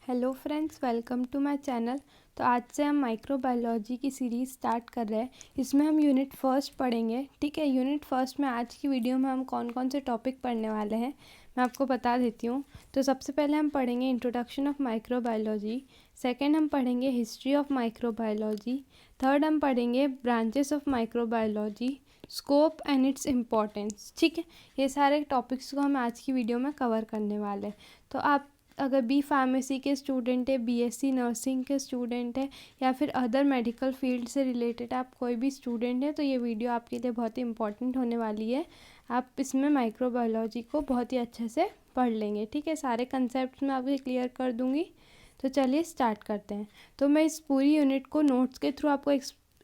Hello friends, welcome to my channel. तो आज से हम माइक्रोबायोलॉजी की सीरीज़ स्टार्ट कर रहे हैं। इसमें हम यूनिट फर्स्ट पढ़ेंगे। ठीक है, यूनिट फर्स्ट में आज की वीडियो में हम कौन कौन से टॉपिक पढ़ने वाले हैं मैं आपको बता देती हूँ। तो सबसे पहले हम पढ़ेंगे इंट्रोडक्शन ऑफ माइक्रोबायोलॉजी। सेकंड हम पढ़ेंगे हिस्ट्री ऑफ माइक्रोबायोलॉजी। थर्ड हम पढ़ेंगे branches of microbiology, scope and it's importance. ठीक है, ये सारे टॉपिक्स को हम आज की वीडियो में कवर करने वाले हैं। तो आप अगर बी फार्मेसी के स्टूडेंट है, बीएससी नर्सिंग के स्टूडेंट है, या फिर अदर मेडिकल फील्ड से रिलेटेड आप कोई भी स्टूडेंट है, तो ये वीडियो आपके लिए बहुत ही इंपॉर्टेंट होने वाली है। आप इसमें माइक्रोबायोलॉजी को बहुत ही अच्छे से पढ़ लेंगे। ठीक है, सारे कंसेप्ट मैं आपको क्लियर कर दूँगी। तो चलिए स्टार्ट करते हैं। तो मैं इस पूरी यूनिट को नोट्स के थ्रू आपको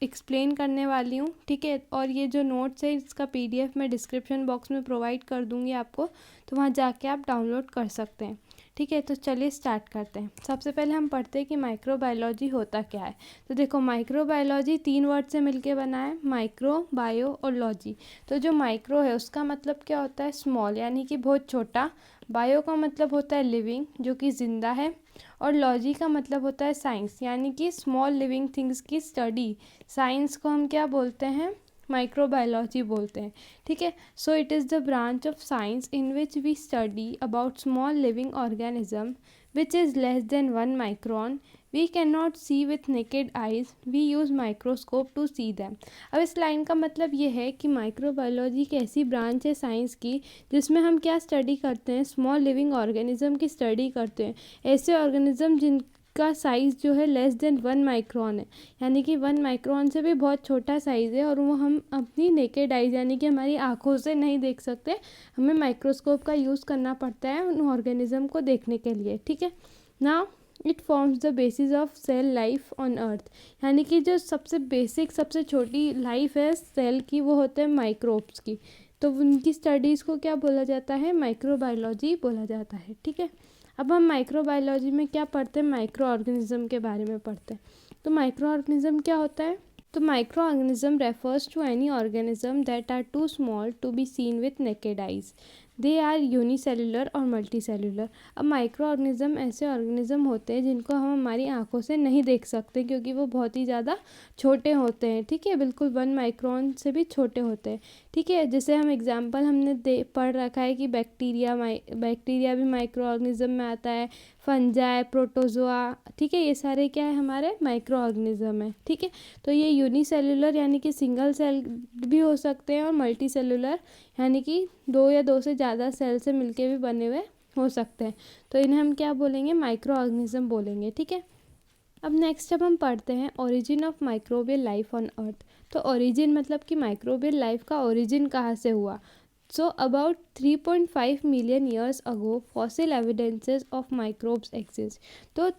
एक्सप्लेन करने वाली हूँ। ठीक है, और ये जो नोट्स है इसका पीडीएफ मैं डिस्क्रिप्शन बॉक्स में प्रोवाइड कर दूँगी आपको, तो वहाँ जाके आप डाउनलोड कर सकते हैं। ठीक है, तो चलिए स्टार्ट करते हैं। सबसे पहले हम पढ़ते हैं कि माइक्रोबायोलॉजी होता क्या है। तो देखो, माइक्रोबायोलॉजी 3 वर्ड से मिलके बना है, माइक्रो, बायो और लॉजी। तो जो माइक्रो है उसका मतलब क्या होता है, स्मॉल, यानी कि बहुत छोटा। बायो का मतलब होता है लिविंग, जो कि ज़िंदा है। और लॉजी का मतलब होता है साइंस, यानी कि स्मॉल लिविंग थिंग्स की स्टडी। साइंस को हम क्या बोलते हैं, माइक्रोबायोलॉजी बोलते हैं। ठीक है, so it is the branch of science in which we study about small living organism which is less than 1 micron. We can not see with naked eyes, we use microscope to see them. अब इस line का मतलब ये है कि microbiology एक ऐसी branch है साइंस की जिसमें हम क्या स्टडी करते हैं, स्मॉल लिविंग ऑर्गेनिज्म की स्टडी करते हैं। ऐसे ऑर्गेनिज्म जिनका साइज़ जो है लेस देन 1 माइक्रोन है, यानी कि 1 माइक्रोन से भी बहुत छोटा साइज़ है, और वो हम अपनी नेकेड आइज यानी कि हमारी आँखों से नहीं देख सकते। हमें माइक्रोस्कोप का यूज़ करना पड़ता है उन ऑर्गेनिज्म को देखने के लिए। ठीक है, now it forms the basis of cell life on earth, यानी कि जो सबसे बेसिक सबसे छोटी लाइफ है सेल की, वो होते हैं माइक्रोब्स की। तो उनकी स्टडीज़ को क्या बोला जाता है, माइक्रोबायोलॉजी बोला जाता है। ठीक है, अब हम माइक्रोबायोलॉजी में क्या पढ़ते हैं, माइक्रो ऑर्गेनिज्म के बारे में पढ़ते हैं। तो माइक्रो ऑर्गेनिज्म क्या होता है, तो micro organism refers to any organism that are too small to be seen with naked eyes. They are unicellular और मल्टीसेलुलर। अब माइक्रो ऑर्गेनिज्म ऐसे ऑर्गेनिज्म होते हैं जिनको हम हमारी आंखों से नहीं देख सकते, क्योंकि वो बहुत ही ज़्यादा छोटे होते हैं। ठीक है, बिल्कुल 1 माइक्रोन से भी छोटे होते हैं। ठीक है, जैसे हम एग्जांपल हमने पढ़ रखा है कि बैक्टीरिया भी माइक्रो ऑर्गेनिज्म में आता है, फंजाई, प्रोटोजोआ। ठीक है, ये सारे क्या है, हमारे माइक्रो ऑर्गेनिज्म है। ठीक है, तो ये यूनिसेलुलर यानी कि सिंगल सेल भी हो सकते हैं, और मल्टी सेलुलर यानी कि 2 या 2 से ज़्यादा सेल से मिलके भी बने हुए हो सकते हैं। तो इन्हें हम क्या बोलेंगे, माइक्रो ऑर्गेनिज्म बोलेंगे। ठीक है, अब नेक्स्ट जब हम पढ़ते हैं origin of microbial life on अर्थ। तो ओरिजिन मतलब कि माइक्रोबियल लाइफ का ओरिजिन कहाँ से हुआ। So about 3.5 million years ago, fossil evidences of microbes exist. तो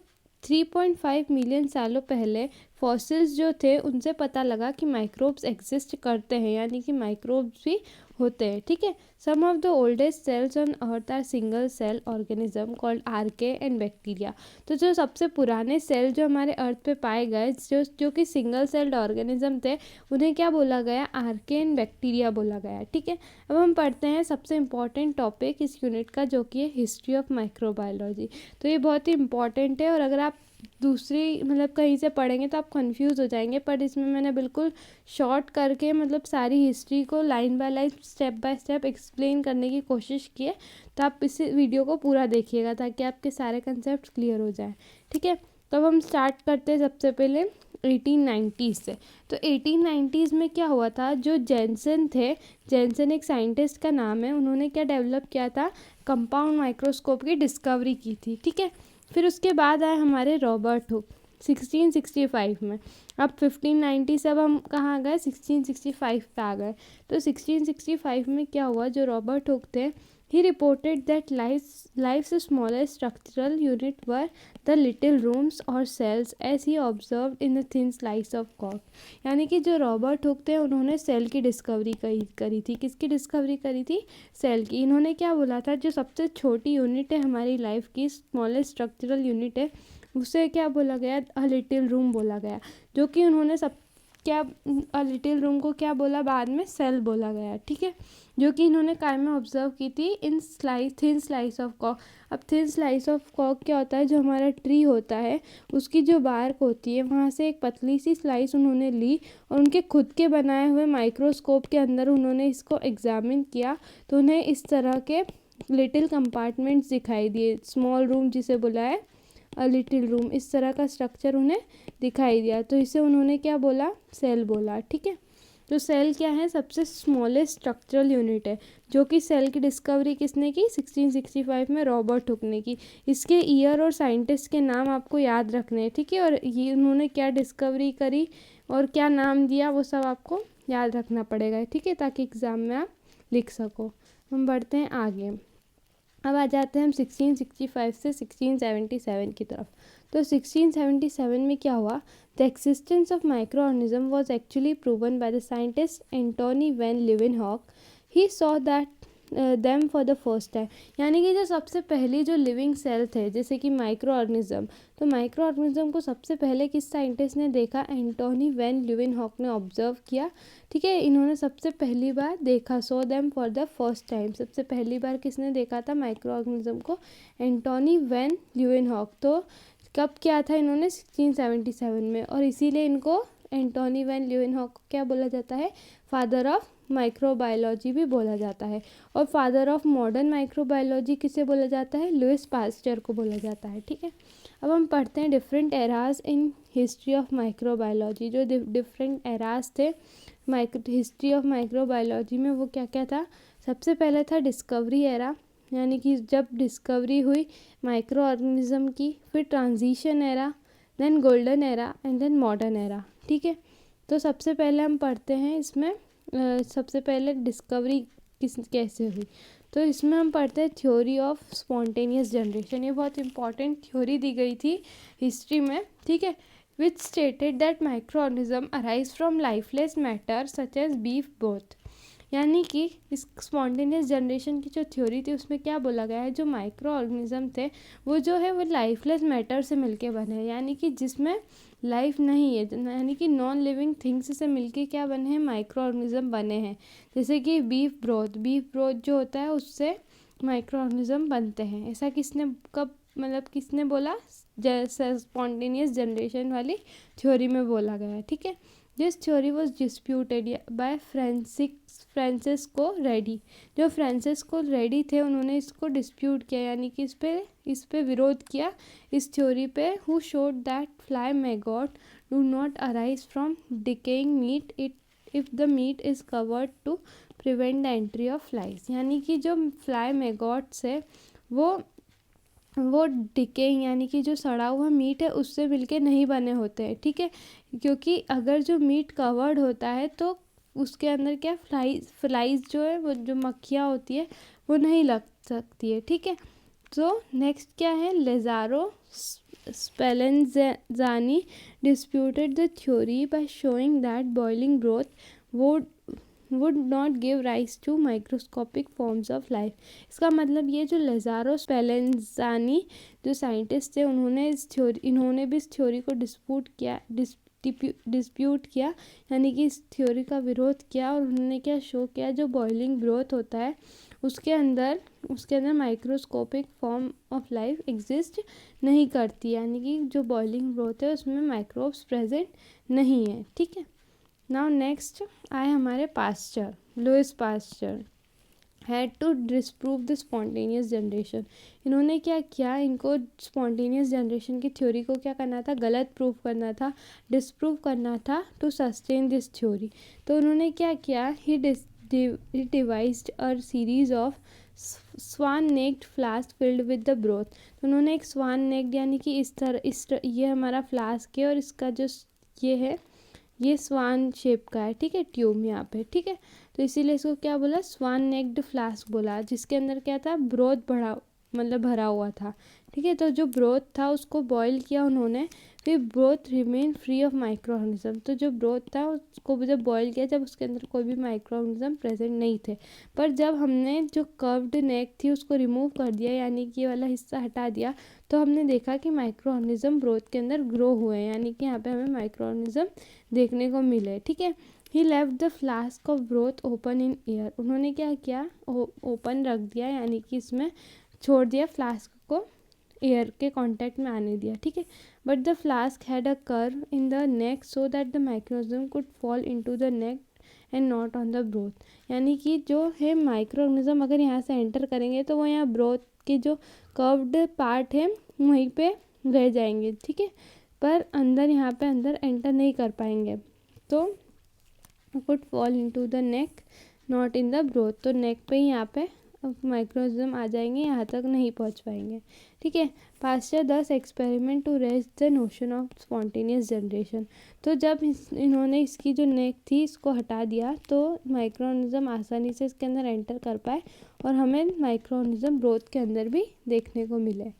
3.5 मिलियन सालों पहले फॉसिल्स जो थे उनसे पता लगा कि माइक्रोब्स एग्जिस्ट करते हैं, यानी कि माइक्रोब्स भी होते हैं। ठीक है, some of the oldest cells on earth are single cell organism called archaea and bacteria. तो जो सबसे पुराने सेल जो हमारे अर्थ पे पाए गए, जो कि सिंगल सेल्ड ऑर्गेनिज्म थे, उन्हें क्या बोला गया, आर्के एंड बैक्टीरिया बोला गया। ठीक है, अब हम पढ़ते हैं सबसे इम्पॉर्टेंट टॉपिक इस यूनिट का, जो कि है हिस्ट्री ऑफ माइक्रोबायोलॉजी। तो ये बहुत ही इंपॉर्टेंट है, और अगर आप दूसरी मतलब कहीं से पढ़ेंगे तो आप कंफ्यूज हो जाएंगे, पर इसमें मैंने बिल्कुल शॉर्ट करके मतलब सारी हिस्ट्री को line by line step by step explain करने की कोशिश की है। तो आप इस वीडियो को पूरा देखिएगा ताकि आपके सारे कंसेप्ट क्लियर हो जाए। ठीक है, तो अब हम स्टार्ट करते हैं सबसे पहले 1890 से। तो 1890s में क्या हुआ था, जो जेनसन थे, जेनसन एक साइंटिस्ट का नाम है, उन्होंने क्या डेवलप किया था, कंपाउंड माइक्रोस्कोप की डिस्कवरी की थी। ठीक है, फिर उसके बाद आए हमारे रॉबर्ट हुक 1665 में। अब 1590 से अब हम कहाँ आ गए, 1665 पे आ गए। तो 1665 में क्या हुआ, जो रॉबर्ट हुक थे, he reported that life's smallest structural unit were the little rooms or cells as he observed in the thin slice of cork। यानी कि जो रॉबर्ट हुक थे उन्होंने सेल की डिस्कवरी करी थी। किसकी डिस्कवरी करी थी, सेल की। इन्होंने क्या बोला था, जो सबसे छोटी यूनिट है हमारी लाइफ की, स्मॉलेस्ट स्ट्रक्चरल यूनिट है, उसे क्या बोला गया, अ लिटिल रूम बोला गया। जो कि उन्होंने क्या अ लिटिल रूम को क्या बोला बाद में, सेल बोला गया, ठीक है, जो कि इन्होंने काय में ऑब्जर्व की थी इन थिन स्लाइस ऑफ कॉक। अब थिन स्लाइस ऑफ कॉक क्या होता है, जो हमारा ट्री होता है उसकी जो बार्क होती है वहाँ से एक पतली सी स्लाइस उन्होंने ली और उनके खुद के बनाए हुए माइक्रोस्कोप के अंदर उन्होंने इसको एग्जामिन किया, तो उन्हें इस तरह के लिटिल कंपार्टमेंट्स दिखाई दिए, स्मॉल रूम जिसे बुला है अ लिटिल रूम, इस तरह का स्ट्रक्चर उन्हें दिखाई दिया, तो इसे उन्होंने क्या बोला, सेल बोला, ठीक है। तो सेल क्या है, सबसे स्मॉलेस्ट स्ट्रक्चरल यूनिट है, जो कि सेल की डिस्कवरी किसने की, 1665 में रॉबर्ट हुक ने की। इसके ईयर और साइंटिस्ट के नाम आपको याद रखने हैं, ठीक है, और ये उन्होंने क्या डिस्कवरी करी और क्या नाम दिया वो सब आपको याद रखना पड़ेगा, ठीक है, ताकि एग्ज़ाम में आप लिख सको। हम बढ़ते हैं आगे। अब आ जाते हैं हम 1665 से 1677 की तरफ। तो 1677 में क्या हुआ, the existence of micro organism was actually proven by the scientist Antonie van Leeuwenhoek. He saw that them for the first time, यानी कि जो सबसे पहली जो लिविंग सेल थे जैसे कि माइक्रो ऑर्गेनिज्म, तो माइक्रो ऑर्गेनिज्म को सबसे पहले किस साइंटिस्ट ने देखा, एंटोनी वैन लीeuwenhoek ने ऑब्जर्व किया, ठीक है, इन्होंने सबसे पहली बार देखा, so them for the first time, सबसे पहली बार किसने देखा था माइक्रो ऑर्गेनिज्म को, एंटोनी वैन लीeuwenhoek। तो कब किया था इन्होंने, 1677 में, और इसीलिए इनको एंटोनी वैन लीeuwenhoek को क्या बोला जाता है, फादर ऑफ माइक्रोबायोलॉजी भी बोला जाता है। और फादर ऑफ मॉडर्न माइक्रोबायोलॉजी किसे बोला जाता है, लुइस पास्चर को बोला जाता है, ठीक है। अब हम पढ़ते हैं different eras in history of microbiology, जो डिफरेंट एराज थे हिस्ट्री ऑफ माइक्रोबायोलॉजी में, वो क्या क्या था। सबसे पहले था डिस्कवरी एरा, यानी कि जब डिस्कवरी हुई माइक्रो ऑर्गेनिज्म की, फिर transition era, then golden era and then modern era, ठीक है। तो सबसे पहले हम पढ़ते हैं इसमें सबसे पहले डिस्कवरी कैसे हुई, तो इसमें हम पढ़ते हैं थ्योरी ऑफ स्पॉन्टेनियस जनरेशन। ये बहुत इंपॉर्टेंट थ्योरी दी गई थी हिस्ट्री में, ठीक है, which stated that micro organism arise from lifeless matter such as beef broth. यानी कि इस स्पॉन्टेनियस जनरेशन की जो थ्योरी थी उसमें क्या बोला गया है, जो माइक्रो ऑर्गेनिज्म थे वो जो है वो लाइफलेस मैटर से मिलके बने हैं, यानी कि जिसमें लाइफ नहीं है, यानी कि नॉन लिविंग थिंग्स से मिलके क्या बने हैं, माइक्रो ऑर्गेनिज्म बने हैं। जैसे कि बीफ ब्रोथ जो होता है उससे माइक्रो ऑर्गेनिज्म बनते हैं। ऐसा किसने कब मतलब किसने बोला, स्पॉन्टेनियस जनरेशन वाली थ्योरी में बोला गया है, ठीक है। This theory was disputed by Francesco Redi. जो फ्रांसिस्को रेडी थे उन्होंने इसको डिस्प्यूट किया, यानी कि इस पे विरोध किया इस थ्योरी पे, who showed that fly maggot do not arise from decaying meat if the meat is covered to prevent the entry of flies. यानी कि जो फ्लाई मैगॉट्स है वो डिकेइंग यानी कि जो सड़ा हुआ मीट है उससे मिलके नहीं बने होते हैं, ठीक है, क्योंकि अगर जो मीट कवर्ड होता है तो उसके अंदर क्या फ्लाइज जो है वो जो मक्खियाँ होती है वो नहीं लग सकती है, ठीक है। तो नेक्स्ट क्या है, Lazzaro Spallanzani disputed the theory by showing that boiling broth would not give rise to microscopic forms of life। इसका मतलब ये जो लेज़ारो स्पेलेंज़ानी जो साइंटिस्ट थे इन्होंने भी इस थ्योरी को डिस्प्यूट किया, यानी कि इस थ्योरी का विरोध किया, और उन्होंने क्या शो किया, जो बॉइलिंग ब्रोथ होता है उसके अंदर microscopic form of life exist नहीं करती, यानी कि जो बॉइलिंग ब्रोथ है उसमें माइक्रोब्स प्रेजेंट नहीं है, ठीक है। नाउ नेक्स्ट आए हमारे Pasteur, Louis Pasteur had to disprove the spontaneous generation. इन्होंने क्या किया, इनको स्पॉन्टेनियस जनरेशन की थ्योरी को क्या करना था, गलत प्रूव करना था, डिस्प्रूव करना था टू सस्टेन दिस थ्योरी। तो उन्होंने क्या किया, he devised a series of swan necked flask filled with the broth. तो उन्होंने एक स्वान नेक्ड यानी कि ये हमारा फ्लास्क है और इसका जो ये है ये स्वान शेप का है, ठीक है, ट्यूब यहाँ पे, ठीक है, तो इसीलिए इसको क्या बोला, स्वान नेक्ड फ्लास्क बोला, जिसके अंदर क्या था, ब्रोथ भरा हुआ था, ठीक है। तो जो ब्रोथ था उसको बॉईल किया उन्होंने, फिर broth remain free of micro organism. तो जो ब्रोथ था उसको जब बॉईल किया, जब उसके अंदर कोई भी माइक्रो ऑर्गेनिज्म प्रेजेंट नहीं थे, पर जब हमने जो कर्व्ड नेक थी उसको रिमूव कर दिया, यानी कि ये वाला हिस्सा हटा दिया, तो हमने देखा कि माइक्रो ऑर्गेनिज्म ब्रोथ के अंदर ग्रो हुए हैं, यानी कि यहाँ पे हमें माइक्रो ऑर्गेनिज्म देखने को मिले। ठीक है, he left the flask of broth open in air, उन्होंने क्या किया, ओपन रख दिया, यानी कि इसमें छोड़ दिया, फ्लास्क को एयर के कांटेक्ट में आने दिया। ठीक है, but the flask had a curve in the neck so that the microorganism could fall into the neck and not on the broth, यानी कि जो है माइक्रो ऑर्गेनिज्म अगर यहाँ से एंटर करेंगे तो वो यहाँ ब्रोथ के जो कर्व्ड पार्ट है वहीं पे रह जाएंगे। ठीक है, पर अंदर यहाँ पे अंदर एंटर नहीं कर पाएंगे, तो could fall into the neck not in the broth, तो नेक पे ही यहाँ पे माइक्रोऑर्गेनिज्म आ जाएंगे, यहाँ तक नहीं पहुँच पाएंगे। ठीक है, Pasteur 10 experiment to raise the notion of spontaneous generation, तो जब इन्होंने इसकी जो नेक थी इसको हटा दिया तो माइक्रोऑर्गेनिज्म आसानी से इसके अंदर एंटर कर पाए और हमें माइक्रोऑर्गेनिज्म ब्रोथ के अंदर भी देखने को मिले।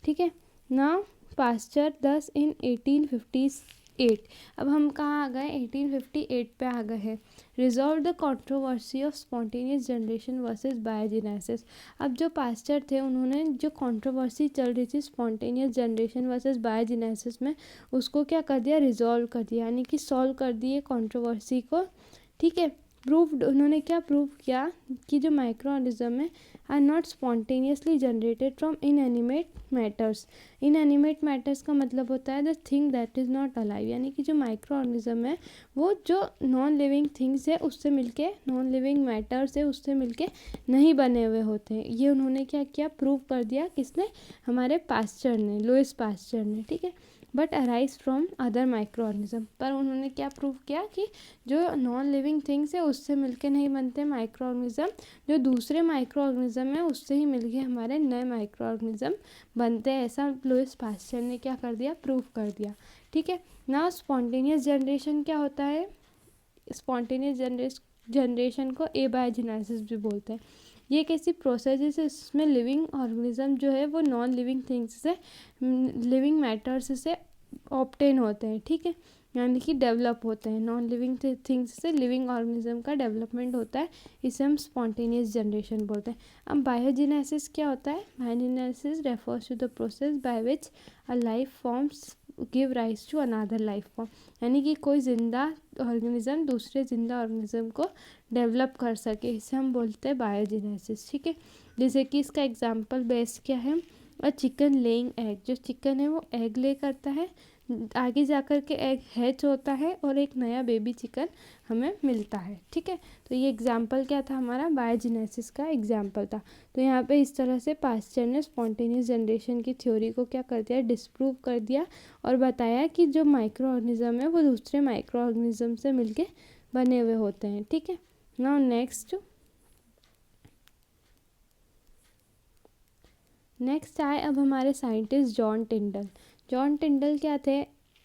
ठीक है, नाउ पास्चर 10 इन 1858, अब हम कहाँ आ गए, 1858 पे आ गए हैं। Resolve the controversy of spontaneous generation versus biogenesis, अब जो पास्चर थे उन्होंने जो कंट्रोवर्सी चल रही थी स्पॉन्टेनियस जनरेशन वर्सेस बायोजेनेसिस में, उसको क्या कर दिया, रिजॉल्व कर दिया, यानी कि सॉल्व कर दिए कंट्रोवर्सी को। ठीक है, प्रूव्ड, उन्होंने क्या प्रूव किया कि जो माइक्रो ऑर्गेनिज्म है are not spontaneously generated from inanimate matters, inanimate matters का मतलब होता है the thing that is not alive, यानी कि जो माइक्रो ऑर्गेनिज्म है वो जो नॉन लिविंग थिंग्स है उससे मिलके, नॉन लिविंग मैटर्स है उससे मिलके नहीं बने हुए होते हैं। ये उन्होंने क्या किया, प्रूव कर दिया, किसने, हमारे पास्चर ने, लुईस पास्चर ने। ठीक है, but arise from other micro organism, पर उन्होंने क्या प्रूव किया कि जो नॉन लिविंग थिंग्स है उससे मिलके नहीं बनते माइक्रो ऑर्गेनिज्म, जो दूसरे माइक्रो ऑर्गेनिज्म है उससे ही मिलके हमारे नए माइक्रो ऑर्गेनिज्म बनते हैं, ऐसा लुईस पास्चर ने क्या कर दिया, प्रूव कर दिया। ठीक है, ना स्पॉन्टेनियस जनरेशन क्या होता है, स्पॉन्टेनियस जनरेशन को एबायोजेनेसिस भी बोलते हैं। ये एक ऐसी प्रोसेस है इसमें लिविंग ऑर्गेनिज्म जो है वो नॉन लिविंग थिंग्स से, लिविंग मैटर्स से ऑब्टेन होते हैं। ठीक है, यानी कि डेवलप होते हैं, नॉन लिविंग थिंग्स से लिविंग ऑर्गेनिज्म का डेवलपमेंट होता है, इसे हम स्पॉन्टेनियस जनरेशन बोलते हैं। अब बायोजेनेसिस क्या होता है, biogenesis refers to the process by which a life forms give rise to another life form, यानी कि कोई जिंदा ऑर्गेनिज्म दूसरे जिंदा ऑर्गेनिज्म को डेवलप कर सके, इसे हम बोलते हैं बायोजेनेसिस। ठीक है, जैसे कि इसका एग्जांपल बेस क्या है, और चिकन लेइंग एग, जो चिकन है वो एग ले करता है, आगे जाकर के एग हैच होता है और एक नया बेबी चिकन हमें मिलता है। ठीक है, तो ये एग्जाम्पल क्या था, हमारा बायोजेनेसिस का एग्जाम्पल था। तो यहाँ पे इस तरह से पास्चर ने स्पॉन्टेनियस जनरेशन की थ्योरी को क्या कर दिया, डिस्प्रूव कर दिया और बताया कि जो माइक्रो ऑर्गेनिज्म है वो दूसरे माइक्रो ऑर्गेनिज्म से मिलके बने हुए होते हैं। ठीक है, नाउ नेक्स्ट आए अब हमारे साइंटिस्ट जॉन टिंडल। जॉन टिंडल क्या थे,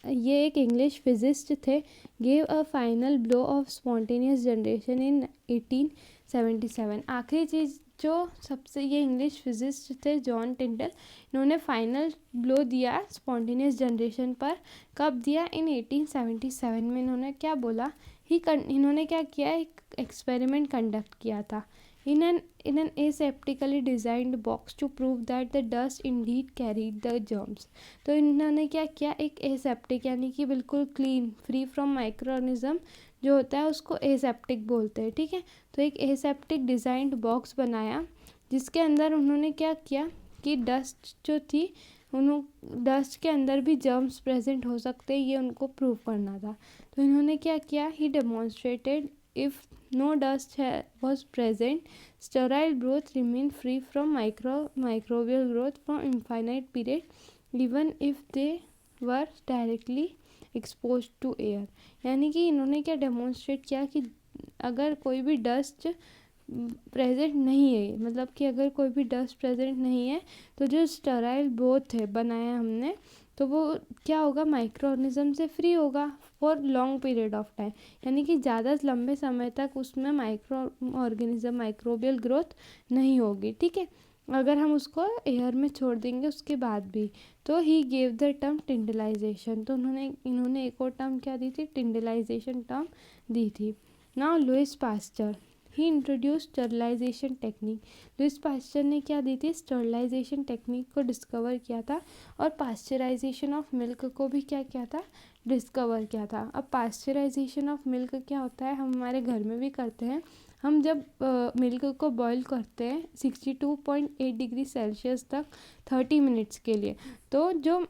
ये एक इंग्लिश फिजिस्ट थे। Gave a final blow of spontaneous generation in 1877, आखिरी चीज़ जो सबसे, ये इंग्लिश फिजिस्ट थे जॉन टिंडल, इन्होंने फाइनल ब्लो दिया स्पॉन्टेनियस जनरेशन पर, कब दिया, इन 1877 में। इन्होंने क्या बोला, इन्होंने क्या किया, एक एक्सपेरिमेंट कंडक्ट किया था in an aseptically designed box to prove that the dust indeed carried the germs। तो इन्होंने क्या किया, एक एसेप्टिक यानी कि बिल्कुल clean, free from micro organism जो होता है उसको एसेप्टिक बोलते हैं। ठीक है, तो एक एसेप्टिक डिज़ाइंड बॉक्स बनाया जिसके अंदर उन्होंने क्या किया कि डस्ट जो थी, डस्ट के अंदर भी जर्म्स प्रेजेंट हो सकते हैं, ये उनको प्रूव करना था। तो इन्होंने क्या किया, ही demonstrated if no dust was present, sterile growth remain free from microbial growth for infinite period even if they were directly exposed to air। यानी कि इन्होंने क्या डेमोन्स्ट्रेट किया कि अगर कोई भी डस्ट प्रेजेंट नहीं है, मतलब कि अगर कोई भी डस्ट प्रेजेंट नहीं है तो जो स्टेराइल ग्रोथ है बनाया हमने, तो वो क्या होगा, माइक्रो ऑर्गेनिज्म से फ्री होगा for long period of time, यानी कि ज़्यादा लंबे समय तक उसमें माइक्रो ऑर्गेनिज्म माइक्रोबियल ग्रोथ नहीं होगी। ठीक है, अगर हम उसको एयर में छोड़ देंगे उसके बाद भी। तो ही गेव द टर्म टिंडलाइजेशन, तो इन्होंने एक और टर्म क्या दी थी, टिंडलाइजेशन टर्म दी थी। Now Louis Pasteur, he introduce sterilization technique. Louis Pasteur ने क्या दी थी, स्टरलाइजेशन टेक्निक को डिस्कवर किया था, और पास्चराइजेशन ऑफ मिल्क को भी क्या किया था, डिस्कवर किया था। अब पास्चराइजेशन ऑफ मिल्क क्या होता है, हम हमारे घर में भी करते हैं। हम जब मिल्क को बॉईल करते हैं 62.8 डिग्री सेल्सियस तक 30 मिनट्स के लिए, तो जो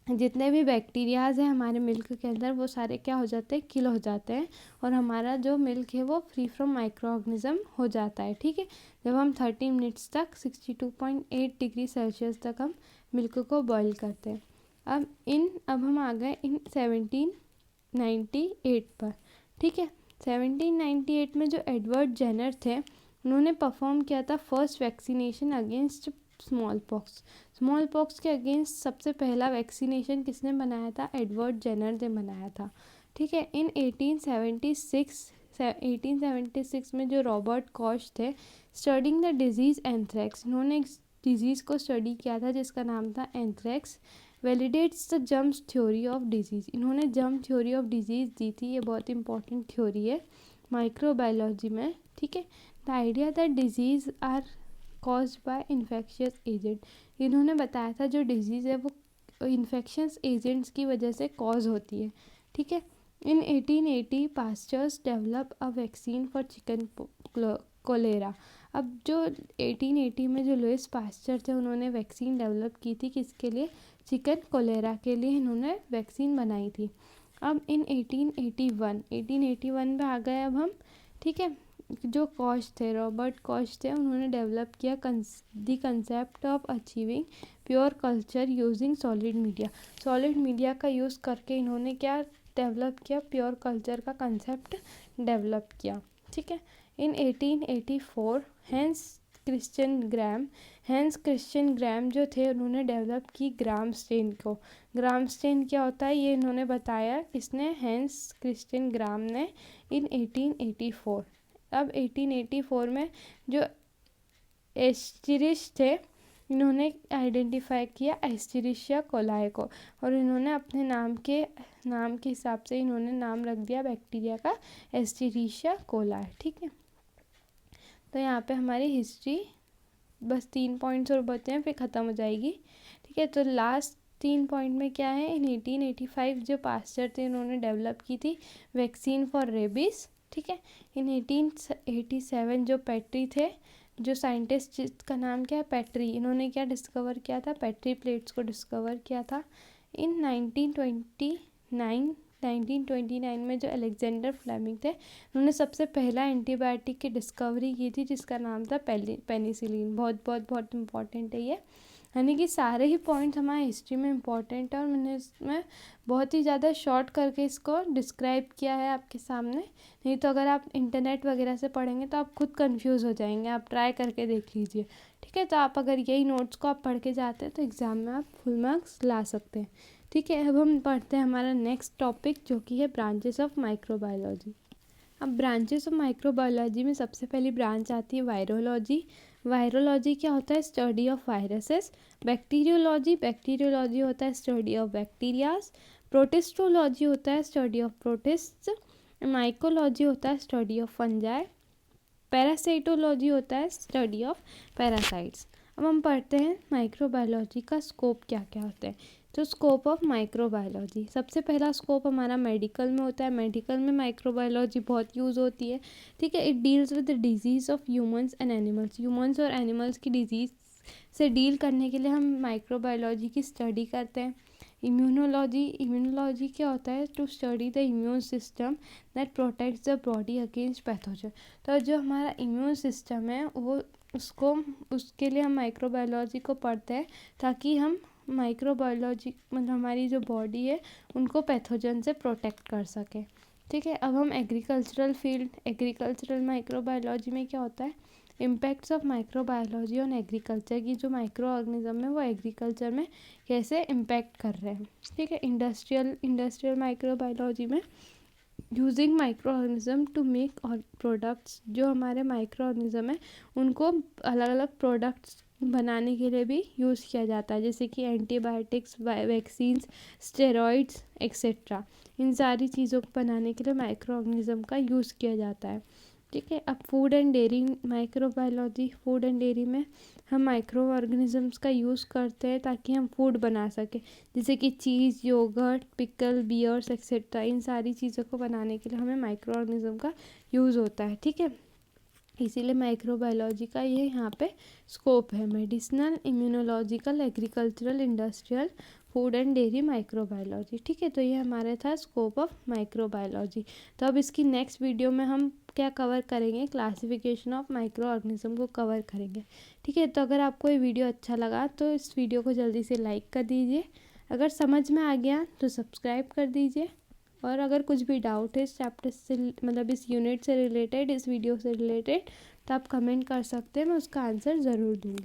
जितने भी बैक्टीरियाज हैं हमारे मिल्क के अंदर वो सारे क्या हो जाते हैं, किल हो जाते हैं, और हमारा जो मिल्क है वो फ्री फ्रॉम माइक्रो ऑर्गेनिज्म हो जाता है। ठीक है, जब हम 30 मिनट्स तक 62.8 डिग्री सेल्सियस तक हम मिल्क को बॉईल करते हैं। अब हम आ गए इन 1798 पर। ठीक है, 1798 में जो एडवर्ड जेनर थे उन्होंने परफॉर्म किया था first vaccination against small pox के अगेंस्ट सबसे पहला वैक्सीनेशन किसने बनाया था, एडवर्ड जेनर ने बनाया था। ठीक है, इन 1876 में जो रॉबर्ट कॉश थे, स्टडिंग द डिजीज़ एंथ्रेक्स, इन्होंने एक डिजीज़ को स्टडी किया था जिसका नाम था anthrax. Validates the germs theory of disease, इन्होंने जर्म थ्योरी ऑफ डिजीज़ दी थी, ये बहुत इंपॉर्टेंट थ्योरी है माइक्रोबायोलॉजी में। ठीक है, the idea that disease are caused by infectious agent, इन्होंने बताया था जो डिजीज़ है वो इन्फेक्शंस एजेंट्स की वजह से कॉज होती है। ठीक है, in 1880 Pasteurs develop a vaccine for chicken cholera. अब जो 1880 में जो लुईस पास्चर थे उन्होंने वैक्सीन डेवलप की थी, किसके लिए, चिकन कोलेरा के लिए इन्होंने वैक्सीन बनाई थी। अब इन 1881 में आ गए अब हम। ठीक है, जो कॉश थे, रॉबर्ट कॉश थे, उन्होंने डेवलप किया the concept of achieving pure culture using solid media का यूज़ करके इन्होंने क्या डेवलप किया, प्योर कल्चर का कंसेप्ट डेवलप किया। ठीक है, इन 1884 हैंस क्रिश्चियन ग्राम जो थे उन्होंने डेवलप की ग्राम स्टेन को। ग्राम स्टेन क्या होता है ये इन्होंने बताया, किसने, हैंस क्रिश्चियन ग्राम ने, इन 1884। अब 1884 में जो एस्चरिश थे इन्होंने आइडेंटिफाई किया एस्चरिशिया कोलाई को, और इन्होंने अपने नाम के हिसाब से इन्होंने नाम रख दिया बैक्टीरिया का, एस्चरिशिया कोलाई। ठीक है, तो यहाँ पे हमारी हिस्ट्री बस 3 पॉइंट्स और बचे हैं, फिर ख़त्म हो जाएगी। ठीक है, तो लास्ट 3 पॉइंट में क्या है, इन 1885 जो पास्चर थे उन्होंने डेवलप की थी वैक्सीन फॉर रेबीज़। ठीक है, इन 1887 जो पेट्री थे, जो साइंटिस्ट जिसका नाम क्या है, पेट्री, इन्होंने क्या डिस्कवर किया था, पेट्री प्लेट्स को डिस्कवर किया था। इन 1929 में जो अलेक्जेंडर फ्लेमिंग थे उन्होंने सबसे पहला एंटीबायोटिक की डिस्कवरी की थी जिसका नाम था पेनिसिलिन। बहुत इंपॉर्टेंट है ये, यानी कि सारे ही पॉइंट्स हमारे हिस्ट्री में इंपॉर्टेंट है, और मैंने इसमें बहुत ही ज़्यादा शॉर्ट करके इसको डिस्क्राइब किया है आपके सामने। नहीं तो अगर आप इंटरनेट वगैरह से पढ़ेंगे तो आप खुद कंफ्यूज हो जाएंगे, आप ट्राई करके देख लीजिए। ठीक है, तो आप अगर यही नोट्स को आप पढ़ के जाते हैं तो एग्ज़ाम में आप फुल मार्क्स ला सकते हैं। ठीक है, अब हम पढ़ते हैं हमारा नेक्स्ट टॉपिक जो कि है ब्रांचेस ऑफ माइक्रोबायोलॉजी। अब ब्रांचेस ऑफ माइक्रोबायोलॉजी में सबसे पहली ब्रांच आती है वायरोलॉजी। वायरोलॉजी क्या होता है, स्टडी ऑफ वायरसेस। बैक्टीरियोलॉजी होता है स्टडी ऑफ बैक्टीरियाज। प्रोटिस्टोलॉजी होता है स्टडी ऑफ प्रोटिस्ट। माइकोलॉजी होता है स्टडी ऑफ फंजाई। पैरासाइटोलॉजी होता है स्टडी ऑफ पैरासाइट्स। अब हम पढ़ते हैं माइक्रोबायोलॉजी का स्कोप क्या क्या होता है। तो स्कोप ऑफ माइक्रोबायोलॉजी, सबसे पहला स्कोप हमारा मेडिकल में होता है। मेडिकल में माइक्रोबायोलॉजी बहुत यूज़ होती है। ठीक है, it deals with the disease of humans and animals. Humans और एनिमल्स की डिजीज़ से डील करने के लिए हम माइक्रोबायोलॉजी की स्टडी करते हैं। इम्यूनोलॉजी क्या होता है, to study the immune system that protects the body against pathogen. तो जो हमारा इम्यून सिस्टम है वो उसके लिए हम माइक्रोबायोलॉजी को पढ़ते हैं ताकि हम माइक्रोबायोलॉजी मतलब हमारी जो बॉडी है उनको पैथोजन से प्रोटेक्ट कर सके। ठीक है, अब हम एग्रीकल्चरल माइक्रोबायोलॉजी में क्या होता है, impacts of microbiology on agriculture की जो माइक्रो ऑर्गेनिज्म है वो एग्रीकल्चर में कैसे इम्पैक्ट कर रहे हैं। ठीक है, इंडस्ट्रियल माइक्रोबायोलॉजी में using microorganism to make और प्रोडक्ट्स, जो हमारे माइक्रो ऑर्गेनिज्म है उनको अलग अलग प्रोडक्ट्स बनाने के लिए भी यूज़ किया जाता है, जैसे कि एंटीबायोटिक्स, वैक्सीन्स, स्टेरॉइड्स एक्सेट्रा। इन सारी चीज़ों को बनाने के लिए माइक्रो ऑर्गेनिज्म का यूज़ किया जाता है। ठीक है। अब food and dairy microbiology, food and dairy में हम माइक्रो ऑर्गेनिजम्स का यूज़ करते हैं ताकि हम फूड बना सकें, जैसे कि चीज़, योगर्ट, पिकल, बियर्स एक्सेट्रा। इन सारी चीज़ों को बनाने के लिए हमें माइक्रो ऑर्गेनिज्म का यूज़ होता है, ठीक है। इसीलिए माइक्रोबायोलॉजी का ये यहाँ पे स्कोप है, medicinal, immunological, agricultural, industrial, food and dairy microbiology, ठीक है। तो ये हमारा था स्कोप ऑफ माइक्रोबायोलॉजी। तो अब इसकी नेक्स्ट वीडियो में हम क्या कवर करेंगे, क्लासिफिकेशन ऑफ माइक्रो ऑर्गेनिज्म को कवर करेंगे, ठीक है। तो अगर आपको ये वीडियो अच्छा लगा तो इस वीडियो को जल्दी से लाइक कर दीजिए, अगर समझ में आ गया तो सब्सक्राइब कर दीजिए, और अगर कुछ भी डाउट है इस चैप्टर से, मतलब इस यूनिट से रिलेटेड, इस वीडियो से रिलेटेड, तो आप कमेंट कर सकते हैं, मैं उसका आंसर ज़रूर दूँगी।